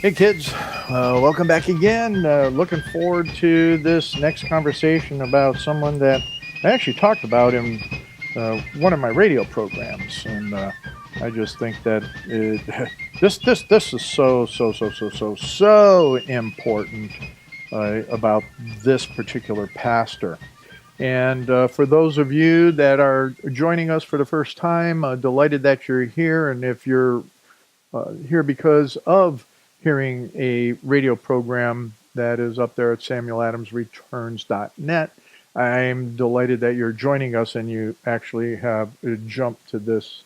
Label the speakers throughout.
Speaker 1: Hey kids, welcome back again. Looking forward to this next conversation about someone that I actually talked about in one of my radio programs, and I just think that this is so important about this particular pastor. And for those of you that are joining us for the first time, delighted that you're here. And if you're here because of hearing a radio program that is up there at samueladamsreturns.net. I'm delighted that you're joining us and you actually have jumped to this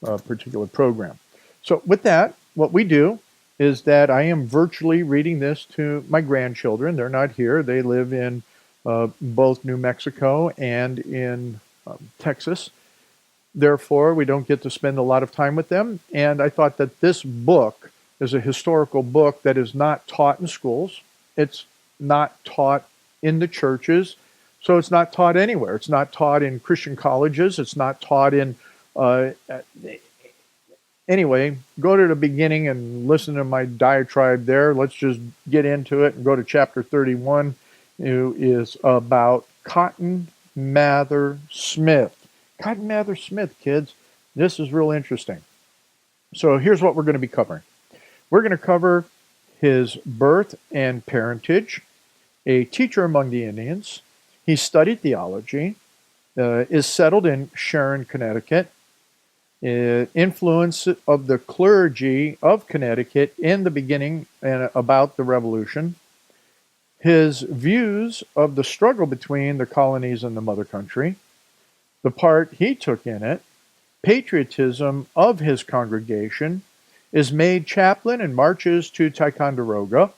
Speaker 1: particular program. So with that, what we do is that I am virtually reading this to my grandchildren. They're not here. They live in both New Mexico and in Texas. Therefore, we don't get to spend a lot of time with them. And I thought that this book is a historical book that is not taught in schools. It's not taught in the churches. So it's not taught anywhere. It's not taught in Christian colleges. It's not taught in... Anyway, go to the beginning and listen to my diatribe there. Let's just get into it and go to chapter 31, who is about Cotton Mather Smith. Cotton Mather Smith, kids. This is real interesting. So here's what we're going to be covering. We're going to cover his birth and parentage, a teacher among the Indians. He studied theology, is settled in Sharon, Connecticut, influence of the clergy of Connecticut in the beginning and about the Revolution, his views of the struggle between the colonies and the mother country, the part he took in it, patriotism of his congregation, is made chaplain and marches to Ticonderoga,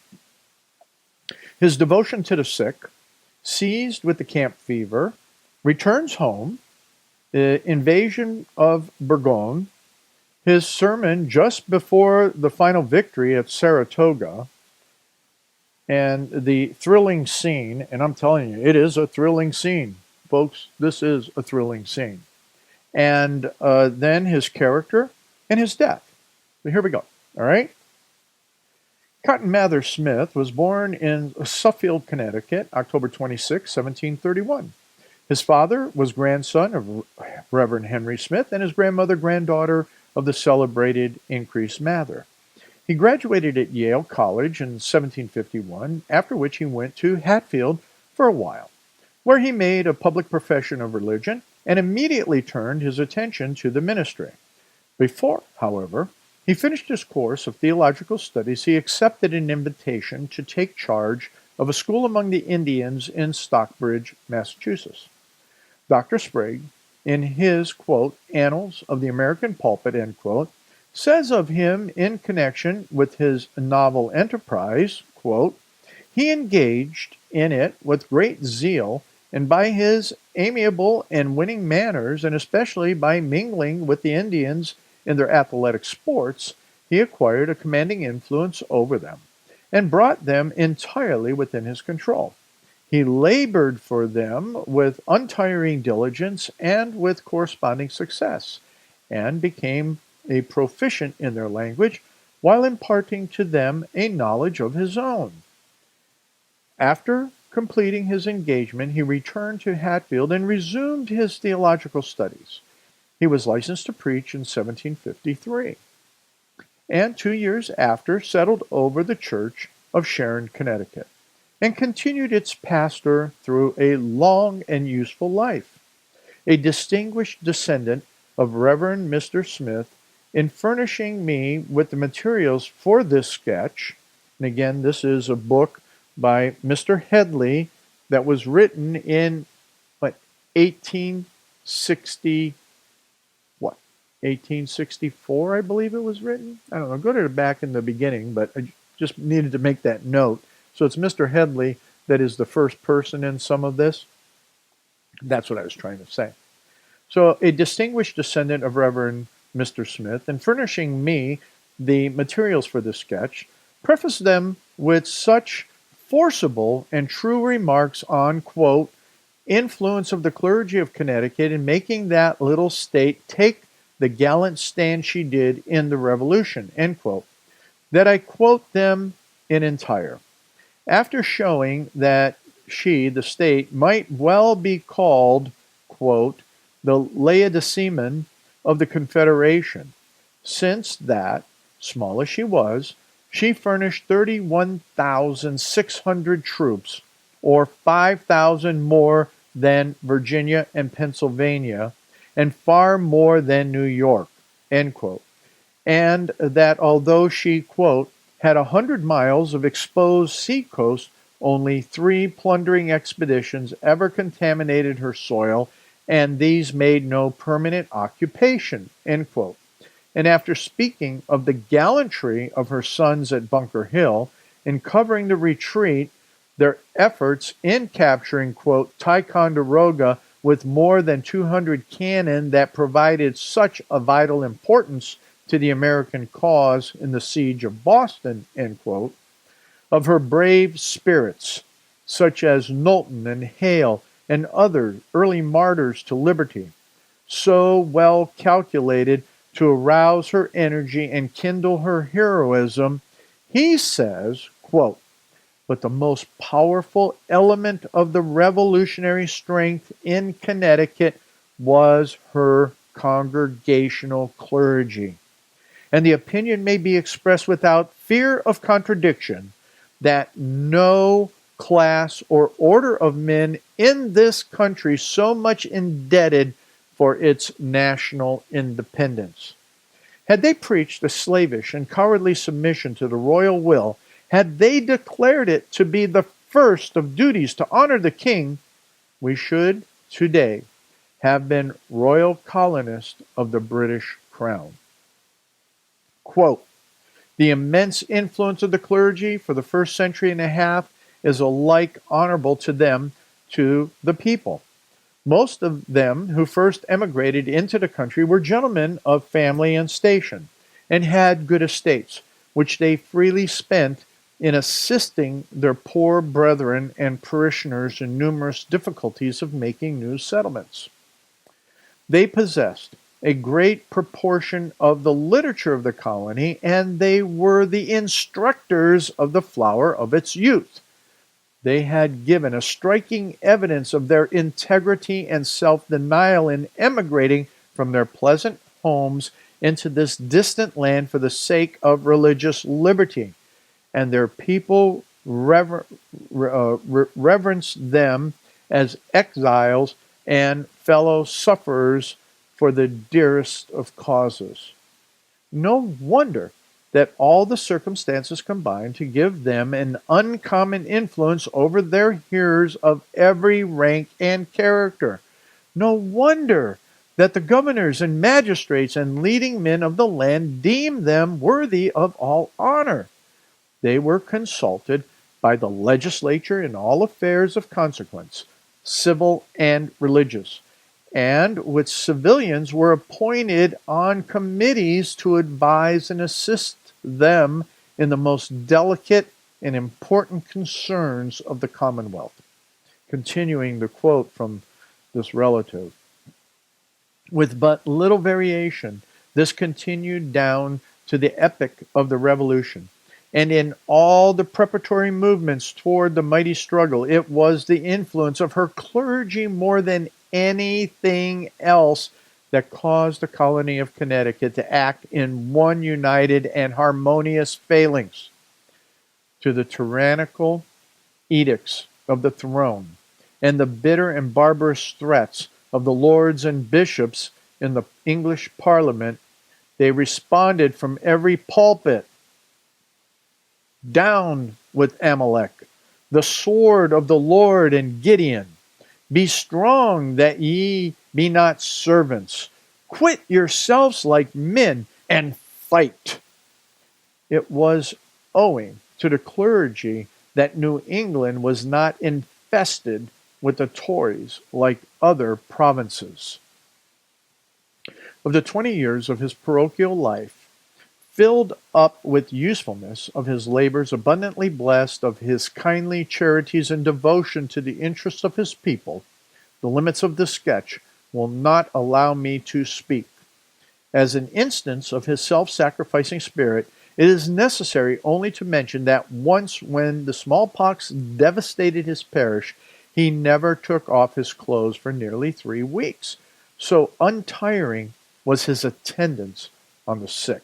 Speaker 1: his devotion to the sick, seized with the camp fever, returns home, invasion of Burgoyne, his sermon just before the final victory at Saratoga, and the thrilling scene, and I'm telling you, it is a thrilling scene. Folks, this is a thrilling scene. And then his character and his death. So here we go. All right. Cotton Mather Smith was born in Suffield, Connecticut, October 26, 1731. His father was grandson of Reverend Henry Smith and his grandmother, granddaughter of the celebrated Increase Mather. He graduated at Yale College in 1751, after which he went to Hatfield for a while, where he made a public profession of religion and immediately turned his attention to the ministry. Before, however, he finished his course of theological studies, he accepted an invitation to take charge of a school among the Indians in Stockbridge, Massachusetts. Dr. Sprague, in his, quote, Annals of the American Pulpit, end quote, says of him in connection with his novel enterprise, quote, he engaged in it with great zeal, and by his amiable and winning manners, and especially by mingling with the Indians in their athletic sports, he acquired a commanding influence over them, and brought them entirely within his control. He labored for them with untiring diligence and with corresponding success, and became a proficient in their language, while imparting to them a knowledge of his own. After completing his engagement, he returned to Hatfield and resumed his theological studies. He was licensed to preach in 1753, and 2 years after settled over the church of Sharon, Connecticut, and continued its pastor through a long and useful life. A distinguished descendant of Reverend Mr. Smith, in furnishing me with the materials for this sketch, and again, this is a book by Mr. Headley that was written in 1860, 1864, I believe it was written. I don't know, go to the back in the beginning, but I just needed to make that note. So it's Mr. Headley that is the first person in some of this. That's what I was trying to say. So a distinguished descendant of Reverend Mr. Smith, in furnishing me the materials for this sketch, prefaced them with such forcible and true remarks on, quote, influence of the clergy of Connecticut in making that little state take the gallant stand she did in the Revolution, end quote. that I quote them in entire. After showing that she, the state, might well be called, quote, the Laodicean of the Confederation, since that, small as she was, she furnished 31,600 troops, or 5,000 more than Virginia and Pennsylvania, and far more than New York, end quote. And that although she, quote, had 100 miles of exposed seacoast, only 3 plundering expeditions ever contaminated her soil, and these made no permanent occupation, end quote. And after speaking of the gallantry of her sons at Bunker Hill in covering the retreat, their efforts in capturing, quote, Ticonderoga with more than 200 cannon that provided such a vital importance to the American cause in the siege of Boston, end quote, of her brave spirits, such as Knowlton and Hale and other early martyrs to liberty, so well calculated to arouse her energy and kindle her heroism, he says, quote, but the most powerful element of the revolutionary strength in Connecticut was her congregational clergy. And the opinion may be expressed without fear of contradiction that no class or order of men in this country so much indebted for its national independence. Had they preached a slavish and cowardly submission to the royal will, had they declared it to be the first of duties to honor the king, we should today have been royal colonists of the British crown. Quote, the immense influence of the clergy for the first century and a half is alike honorable to them, to the people. Most of them who first emigrated into the country were gentlemen of family and station, and had good estates, which they freely spent in assisting their poor brethren and parishioners in numerous difficulties of making new settlements. They possessed a great proportion of the literature of the colony, and they were the instructors of the flower of its youth. They had given a striking evidence of their integrity and self-denial in emigrating from their pleasant homes into this distant land for the sake of religious liberty, and their people reverenced them as exiles and fellow sufferers for the dearest of causes. No wonder that all the circumstances combined to give them an uncommon influence over their hearers of every rank and character. No wonder that the governors and magistrates and leading men of the land deemed them worthy of all honor. They were consulted by the legislature in all affairs of consequence, civil and religious, and with civilians were appointed on committees to advise and assist them in the most delicate and important concerns of the Commonwealth. Continuing the quote from this relative. With but little variation, this continued down to the epoch of the Revolution. And in all the preparatory movements toward the mighty struggle, it was the influence of her clergy more than anything else that caused the colony of Connecticut to act in one united and harmonious phalanx. To the tyrannical edicts of the throne and the bitter and barbarous threats of the lords and bishops in the English Parliament, they responded from every pulpit, down with Amalek, the sword of the Lord and Gideon. Be strong that ye be not servants. Quit yourselves like men and fight. It was owing to the clergy that New England was not infested with the Tories like other provinces. Of the 20 years of his parochial life, filled up with usefulness, of his labors abundantly blessed, of his kindly charities and devotion to the interests of his people, the limits of this sketch will not allow me to speak. As an instance of his self-sacrificing spirit It is necessary only to mention that once when the smallpox devastated his parish, he never took off his clothes for nearly 3 weeks. So untiring was his attendance on the sick.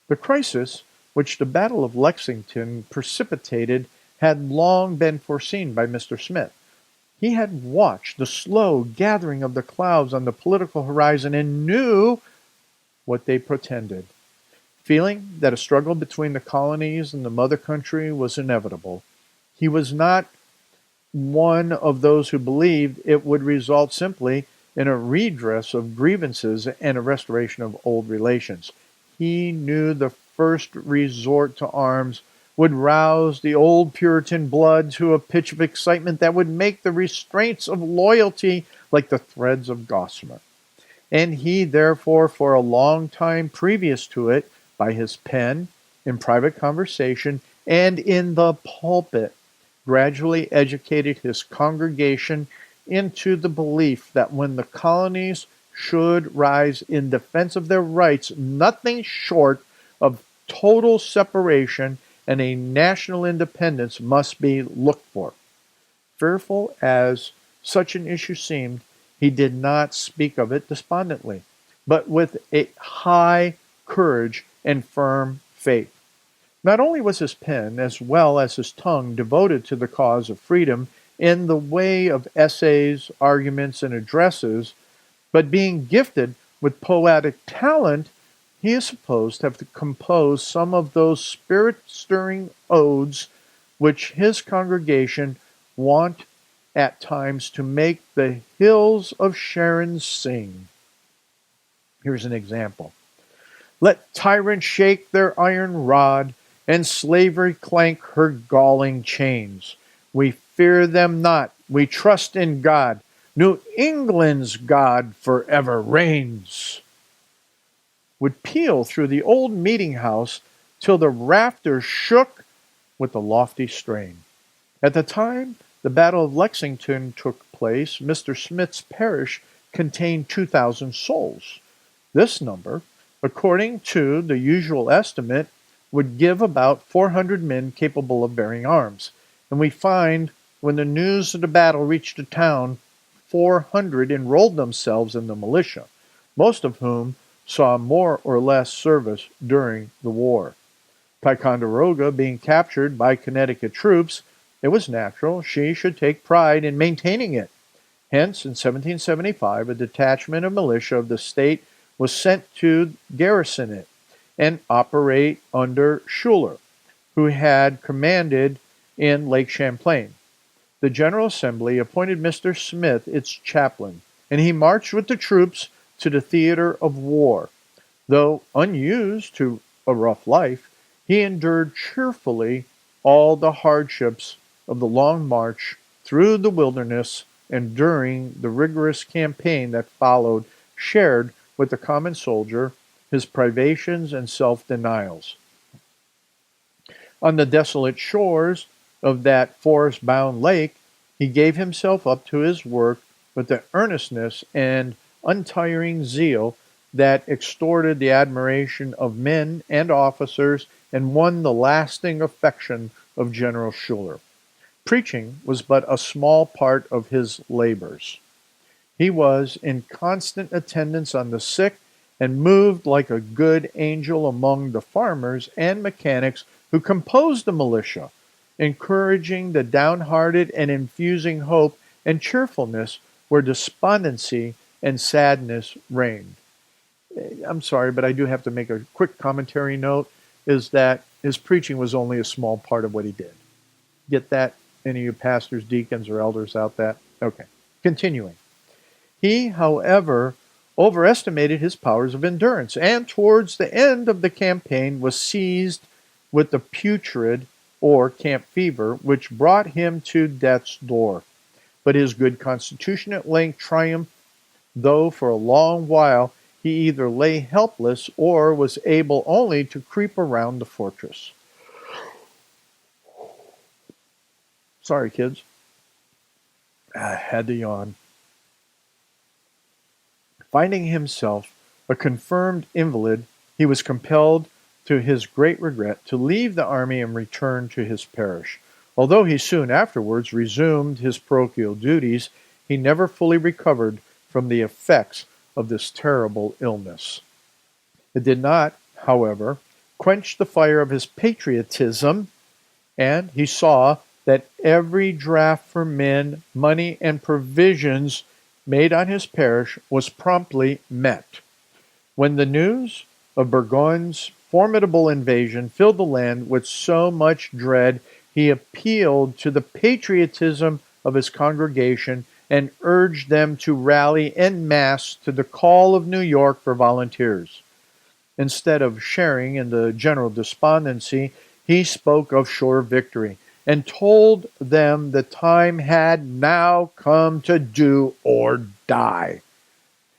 Speaker 1: The crisis which the Battle of Lexington precipitated had long been foreseen by Mr. Smith. He had watched the slow gathering of the clouds on the political horizon and knew what they portended. Feeling that a struggle between the colonies and the mother country was inevitable, he was not one of those who believed it would result simply in a redress of grievances and a restoration of old relations. He knew the first resort to arms would rouse the old Puritan blood to a pitch of excitement that would make the restraints of loyalty like the threads of gossamer. And he, therefore, for a long time previous to it, by his pen, in private conversation, and in the pulpit, gradually educated his congregation into the belief that when the colonies should rise in defense of their rights, nothing short of total separation and a national independence must be looked for. Fearful as such an issue seemed, he did not speak of it despondently, but with a high courage and firm faith. Not only was his pen, as well as his tongue, devoted to the cause of freedom in the way of essays, arguments, and addresses, but being gifted with poetic talent, he is supposed to have composed some of those spirit-stirring odes which his congregation want at times to make the hills of Sharon sing. Here's an example. Let tyrants shake their iron rod, and slavery clank her galling chains. We fear them not, we trust in God. New England's God forever reigns. Would peal through the old meeting house till the rafters shook with the lofty strain. At the time the Battle of Lexington took place, Mr. Smith's parish contained 2,000 souls. This number, according to the usual estimate, would give about 400 men capable of bearing arms. And we find when the news of the battle reached the town, 400 enrolled themselves in the militia, most of whom saw more or less service during the war. Ticonderoga being captured by Connecticut troops, it was natural she should take pride in maintaining it. Hence, in 1775, a detachment of militia of the state was sent to garrison it and operate under Schuyler, who had commanded in Lake Champlain. The General Assembly appointed Mr. Smith its chaplain, and he marched with the troops to the theater of war. Though unused to a rough life, he endured cheerfully all the hardships of the long march through the wilderness and during the rigorous campaign that followed, shared with the common soldier his privations and self-denials. On the desolate shores of that forest-bound lake, he gave himself up to his work with the earnestness and untiring zeal that extorted the admiration of men and officers and won the lasting affection of General Schuyler. Preaching was but a small part of his labors. He was in constant attendance on the sick and moved like a good angel among the farmers and mechanics who composed the militia, encouraging the downhearted and infusing hope and cheerfulness where despondency and sadness reigned. I'm sorry, but I do have to make a quick commentary note, is that his preaching was only a small part of what he did. Get that? Any of you pastors, deacons, or elders out that? Okay. Continuing. He, however, overestimated his powers of endurance, and towards the end of the campaign was seized with the putrid or camp fever, which brought him to death's door. But his good constitution at length triumphed, though for a long while he either lay helpless or was able only to creep around the fortress. Sorry, kids. I had to yawn. Finding himself a confirmed invalid, he was compelled to his great regret, to leave the army and return to his parish. Although he soon afterwards resumed his parochial duties, he never fully recovered from the effects of this terrible illness. It did not, however, quench the fire of his patriotism, and he saw that every draft for men, money, and provisions made on his parish was promptly met. When the news of Burgoyne's formidable invasion filled the land with so much dread, he appealed to the patriotism of his congregation and urged them to rally en masse to the call of New York for volunteers. Instead of sharing in the general despondency, he spoke of sure victory and told them the time had now come to do or die.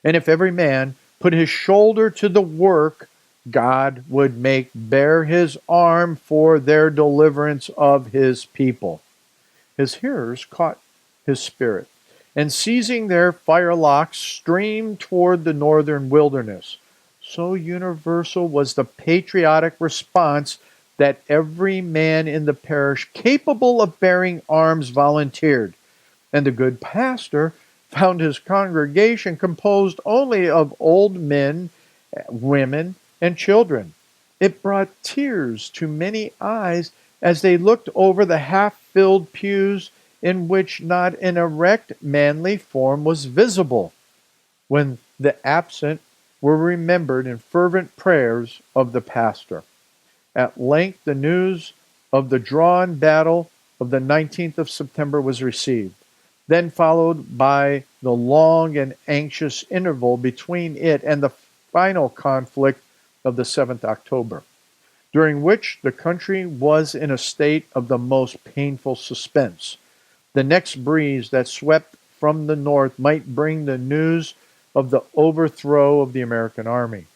Speaker 1: And if every man put his shoulder to the work, God would make bare his arm for their deliverance of his people. His hearers caught his spirit, and seizing their firelocks, streamed toward the northern wilderness. So universal was the patriotic response that every man in the parish capable of bearing arms volunteered, and the good pastor found his congregation composed only of old men, women, and children. It brought tears to many eyes as they looked over the half-filled pews in which not an erect, manly form was visible, when the absent were remembered in fervent prayers of the pastor. At length the news of the drawn battle of the 19th of September was received, then followed by the long and anxious interval between it and the final conflict of the 7th October, during which the country was in a state of the most painful suspense. The next breeze that swept from the north might bring the news of the overthrow of the American army.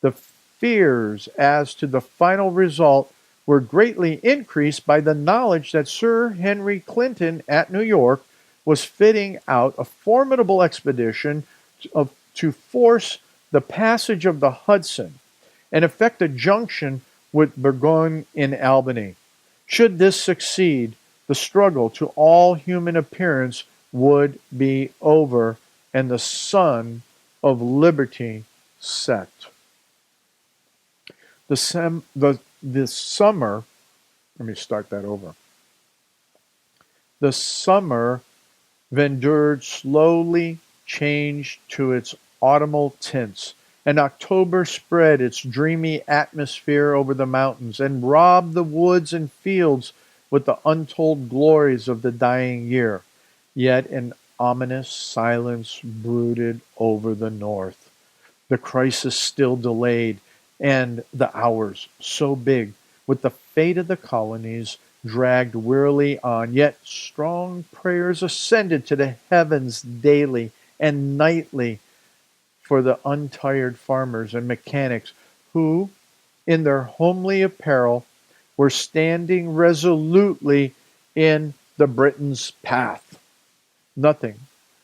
Speaker 1: The fears as to the final result were greatly increased by the knowledge that Sir Henry Clinton at New York was fitting out a formidable expedition to force the passage of the Hudson and effect a junction with Burgoyne in Albany. Should this succeed, the struggle to all human appearance would be over and the sun of liberty set. The summer, let me start that over. The summer vendured slowly changed to its autumnal tints, and October spread its dreamy atmosphere over the mountains and robbed the woods and fields with the untold glories of the dying year. Yet an ominous silence brooded over the north. The crisis still delayed, and the hours, so big with the fate of the colonies, dragged wearily on. Yet strong prayers ascended to the heavens daily and nightly for the untired farmers and mechanics who, in their homely apparel, were standing resolutely in the Briton's path. Nothing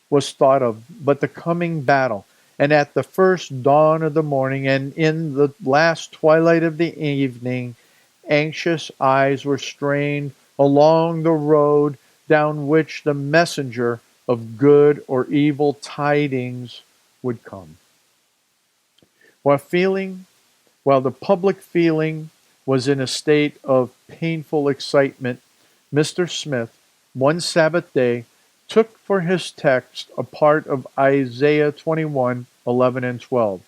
Speaker 1: was thought of but the coming battle, and at the first dawn of the morning and in the last twilight of the evening, anxious eyes were strained along the road down which the messenger of good or evil tidings would come. While the public feeling was in a state of painful excitement, Mr. Smith, one Sabbath day, took for his text a part of Isaiah 21:11 and 12.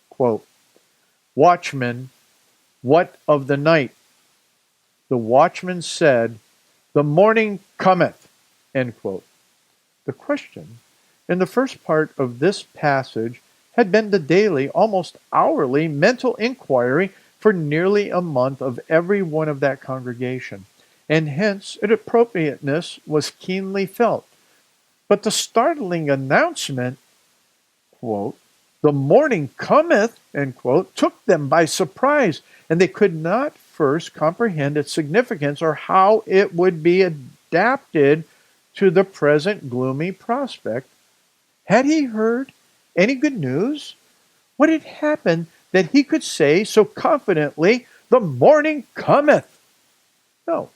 Speaker 1: Quote, "Watchman, what of the night? The watchman said, the morning cometh." End quote. The question in the first part of this passage had been the daily, almost hourly, mental inquiry for nearly a month of every one of that congregation, and hence its appropriateness was keenly felt. But the startling announcement, quote, "the morning cometh," end quote, took them by surprise, and they could not first comprehend its significance or how it would be adapted to the present gloomy prospect. Had he heard any good news? What had happened that he could say so confidently, the morning cometh. No,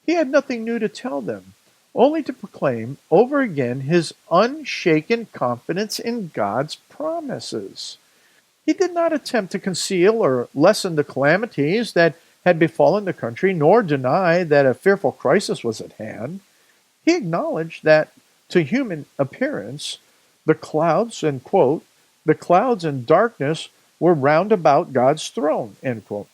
Speaker 1: he had nothing new to tell them, only to proclaim over again his unshaken confidence in God's promises. He did not attempt to conceal or lessen the calamities that had befallen the country, nor deny that a fearful crisis was at hand. He acknowledged that, to human appearance, the clouds, and quote, the clouds and darkness were round about God's throne, end quote,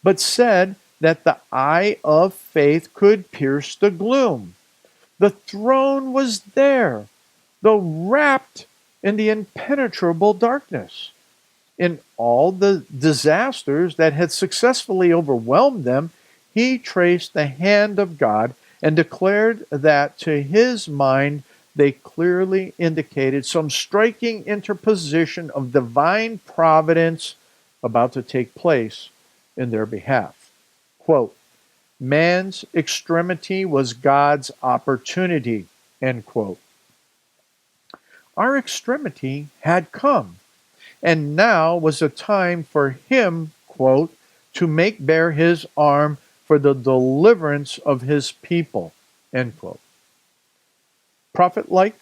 Speaker 1: but said that the eye of faith could pierce the gloom. The throne was there, though wrapped in the impenetrable darkness. In all the disasters that had successfully overwhelmed them, he traced the hand of God and declared that, to his mind, they clearly indicated some striking interposition of divine providence about to take place in their behalf. Quote, man's extremity was God's opportunity, end quote. Our extremity had come, and now was a time for him, quote, to make bare his arm for the deliverance of his people, end quote. Prophet-like,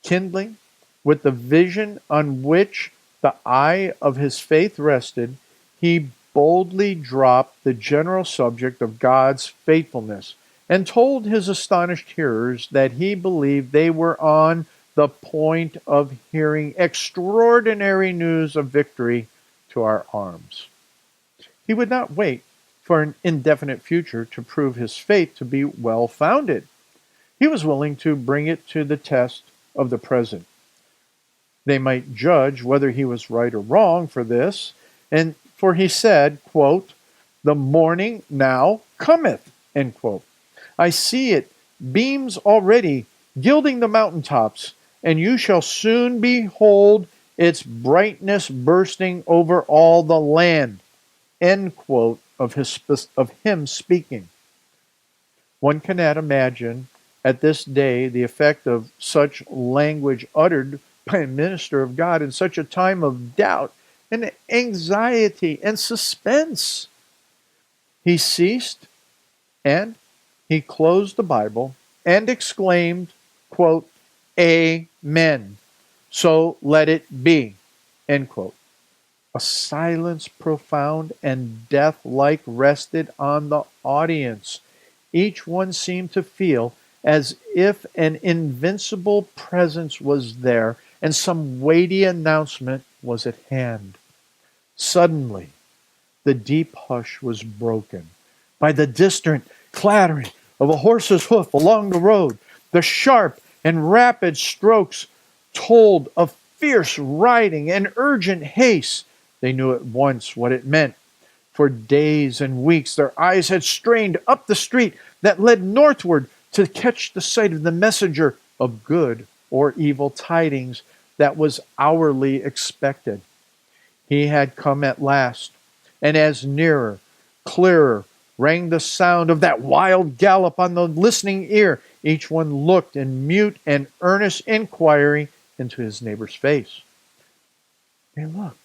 Speaker 1: kindling with the vision on which the eye of his faith rested, he boldly dropped the general subject of God's faithfulness and told his astonished hearers that he believed they were on the point of hearing extraordinary news of victory to our arms. He would not wait for an indefinite future to prove his faith to be well-founded. He was willing to bring it to the test of the present. They might judge whether he was right or wrong for this, and for he said, quote, the morning now cometh, end quote. I see it beams already, gilding the mountaintops, and you shall soon behold its brightness bursting over all the land, end quote, of him speaking. One cannot imagine at this day the effect of such language uttered by a minister of God in such a time of doubt and anxiety and suspense. He ceased, and he closed the Bible and exclaimed, quote, Amen. So let it be, end quote. A silence profound and death-like rested on the audience. Each one seemed to feel as if an invincible presence was there and some weighty announcement was at hand. Suddenly, the deep hush was broken by the distant clattering of a horse's hoof along the road. The sharp and rapid strokes told of fierce riding and urgent haste. They knew at once what it meant. For days and weeks their eyes had strained up the street that led northward to catch the sight of the messenger of good or evil tidings that was hourly expected. He had come at last, and as nearer, clearer, rang the sound of that wild gallop on the listening ear, each one looked in mute and earnest inquiry into his neighbor's face. They looked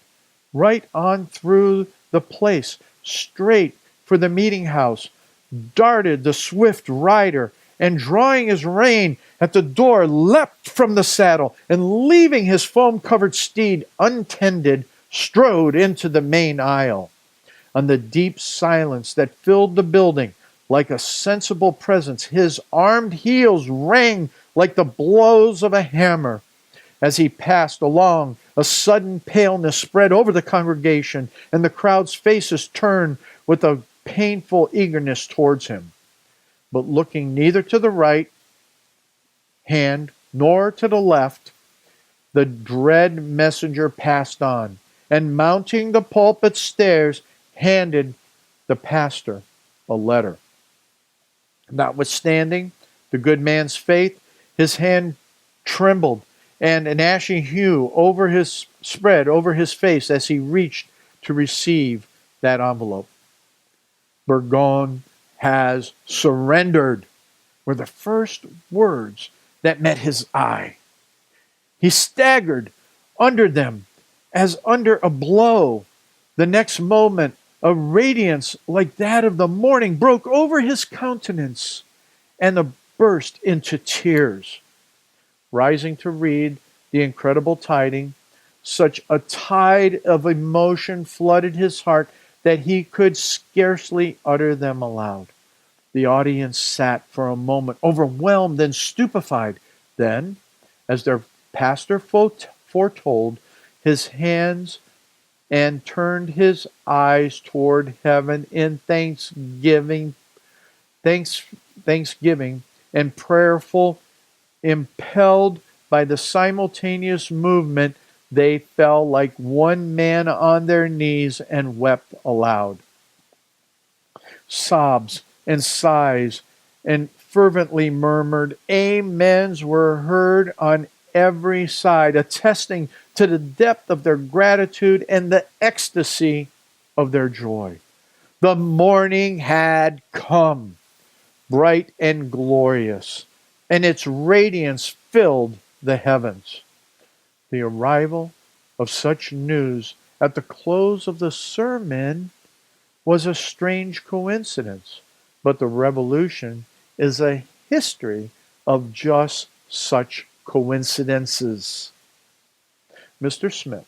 Speaker 1: right on through the place, straight for the meeting house, darted the swift rider, and drawing his rein at the door, leapt from the saddle, and leaving his foam-covered steed untended, strode into the main aisle. On the deep silence that filled the building, like a sensible presence, his armed heels rang like the blows of a hammer. As he passed along, a sudden paleness spread over the congregation, and the crowd's faces turned with a painful eagerness towards him. But looking neither to the right hand nor to the left, the dread messenger passed on, and mounting the pulpit stairs, handed the pastor a letter. Notwithstanding the good man's faith, his hand trembled, and an ashy hue spread over his face as he reached to receive that envelope. Burgoyne has surrendered, were the first words that met his eye. He staggered under them as under a blow. The next moment, a radiance like that of the morning broke over his countenance, and he burst into tears. Rising to read the incredible tidings, such a tide of emotion flooded his heart that he could scarcely utter them aloud. The audience sat for a moment overwhelmed and stupefied. Then, as their pastor foretold, his hands and turned his eyes toward heaven in thanksgiving and prayerful, impelled by the simultaneous movement, they fell like one man on their knees and wept aloud. Sobs and sighs and fervently murmured amens were heard on every side, attesting to the depth of their gratitude and the ecstasy of their joy. The morning had come, bright and glorious, and its radiance filled the heavens. The arrival of such news at the close of the sermon was a strange coincidence, but the Revolution is a history of just such coincidences. Mr. Smith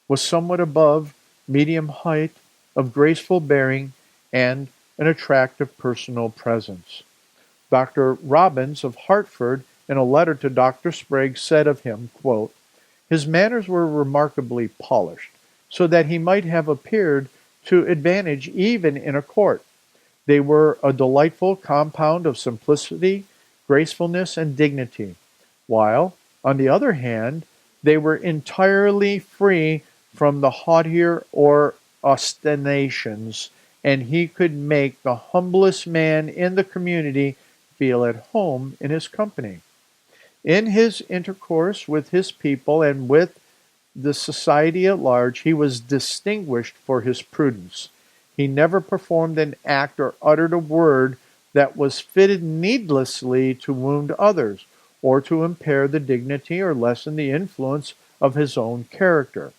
Speaker 1: was somewhat above medium height, of graceful bearing, and an attractive personal presence. Dr. Robbins of Hartford, in a letter to Dr. Sprague, said of him, quote, "His manners were remarkably polished, so that he might have appeared to advantage even in a court. They were a delightful compound of simplicity, gracefulness, and dignity, while, on the other hand, they were entirely free from the hauteur or ostentations, and he could make the humblest man in the community feel at home in his company. In his intercourse with his people and with the society at large, he was distinguished for his prudence. He never performed an act or uttered a word that was fitted needlessly to wound others, or to impair the dignity or lessen the influence of his own character.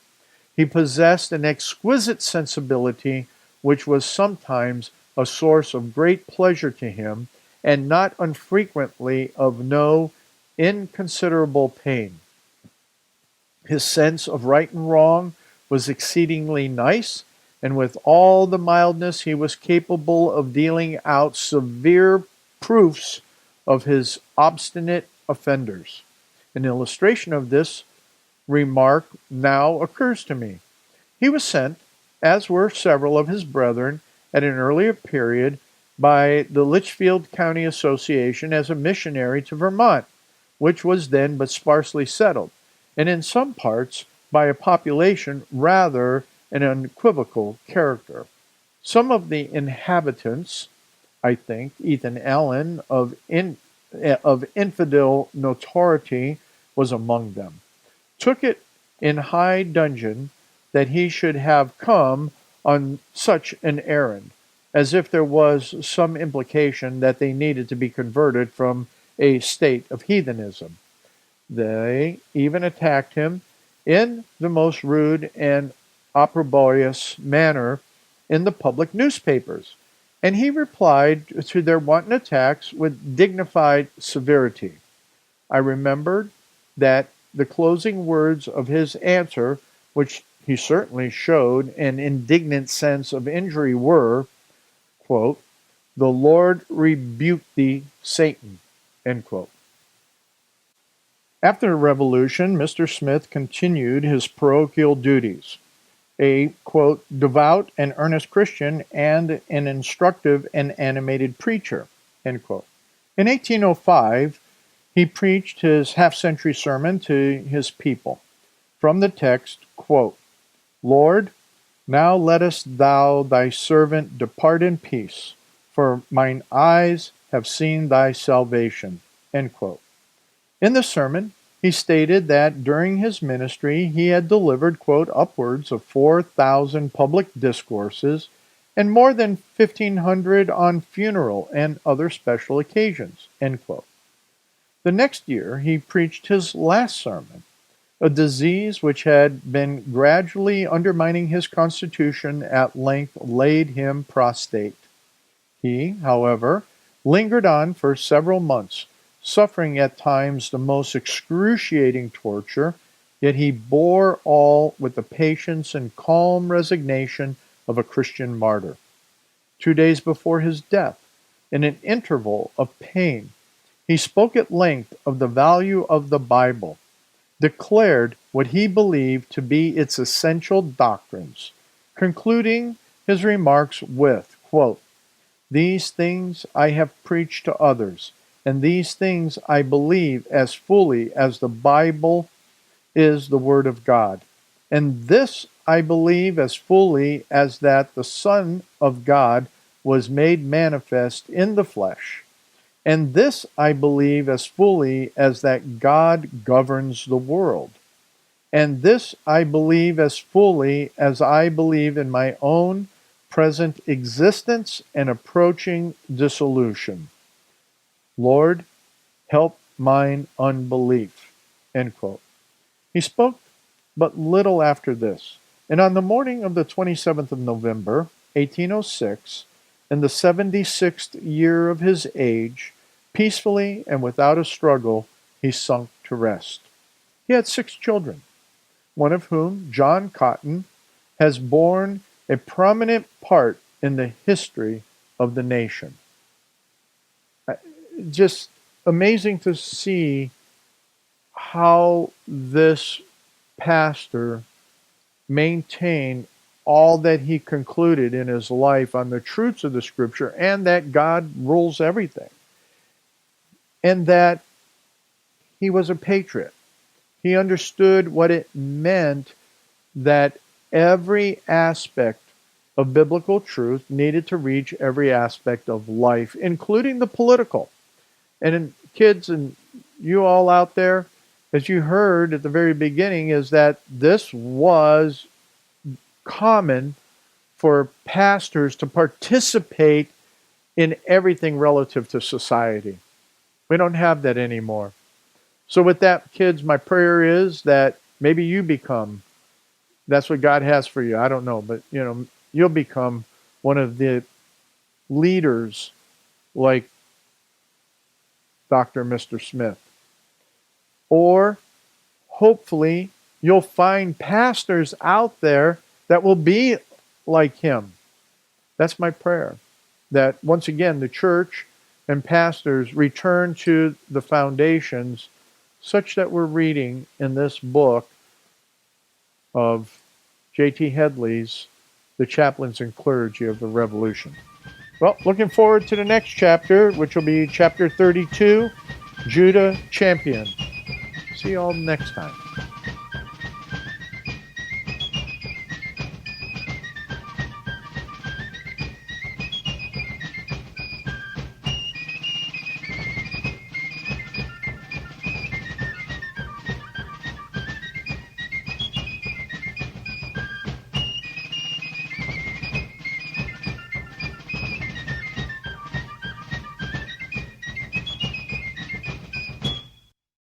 Speaker 1: He possessed an exquisite sensibility which was sometimes a source of great pleasure to him, and not unfrequently of no inconsiderable pain. His sense of right and wrong was exceedingly nice, and with all the mildness he was capable of dealing out severe proofs of his obstinate offenders. An illustration of this remark now occurs to me. He was sent, as were several of his brethren, at an earlier period by the Litchfield County Association as a missionary to Vermont, which was then but sparsely settled, and in some parts by a population rather an unequivocal character. Some of the inhabitants, I think, Ethan Allen of infidel notoriety was among them, took it in high dudgeon that he should have come on such an errand, as if there was some implication that they needed to be converted from a state of heathenism. They even attacked him in the most rude and opprobrious manner in the public newspapers, and he replied to their wanton attacks with dignified severity. I remembered that the closing words of his answer, which he certainly showed an indignant sense of injury, were, quote, "The Lord rebuke thee, Satan." End quote. After the Revolution, Mr. Smith continued his parochial duties, a, quote, "devout and earnest Christian and an instructive and animated preacher," end quote. In 1805, he preached his half-century sermon to his people. From the text, quote, "Lord, now lettest thou thy servant depart in peace, for mine eyes have seen thy salvation," end quote. In the sermon, he stated that during his ministry he had delivered, quote, "upwards of 4,000 public discourses and more than 1,500 on funeral and other special occasions," end quote. The next year he preached his last sermon, A disease which had been gradually undermining his constitution at length laid him prostrate. He, however, lingered on for several months, suffering at times the most excruciating torture, yet he bore all with the patience and calm resignation of a Christian martyr. 2 days before his death, in an interval of pain, he spoke at length of the value of the Bible, declared what he believed to be its essential doctrines, concluding his remarks with, quote, "These things I have preached to others, and these things I believe as fully as the Bible is the Word of God. And this I believe as fully as that the Son of God was made manifest in the flesh. And this I believe as fully as that God governs the world. And this I believe as fully as I believe in my own present existence and approaching dissolution. Lord, help mine unbelief." End quote. He spoke but little after this, and on the morning of the 27th of November, 1806, in the 76th year of his age, peacefully and without a struggle, he sunk to rest. He had 6 children, one of whom, John Cotton, has borne a prominent part in the history of the nation. Just amazing to see how this pastor maintained all that he concluded in his life on the truths of the Scripture, and that God rules everything, and that he was a patriot. He understood what it meant that every aspect of biblical truth needed to reach every aspect of life, including the political. And kids and you all out there, as you heard at the very beginning, is that this was common for pastors to participate in everything relative to society. We don't have that anymore. So with that, kids, my prayer is that maybe you become, that's what God has for you. I don't know, but you'll become one of the leaders like Dr. Mr. Smith. Or hopefully you'll find pastors out there that will be like him. That's my prayer. That once again the church and pastors return to the foundations such that we're reading in this book of J.T. Headley's The Chaplains and Clergy of the Revolution. Well, looking forward to the next chapter, which will be chapter 32, Judah Champion. See you all next time.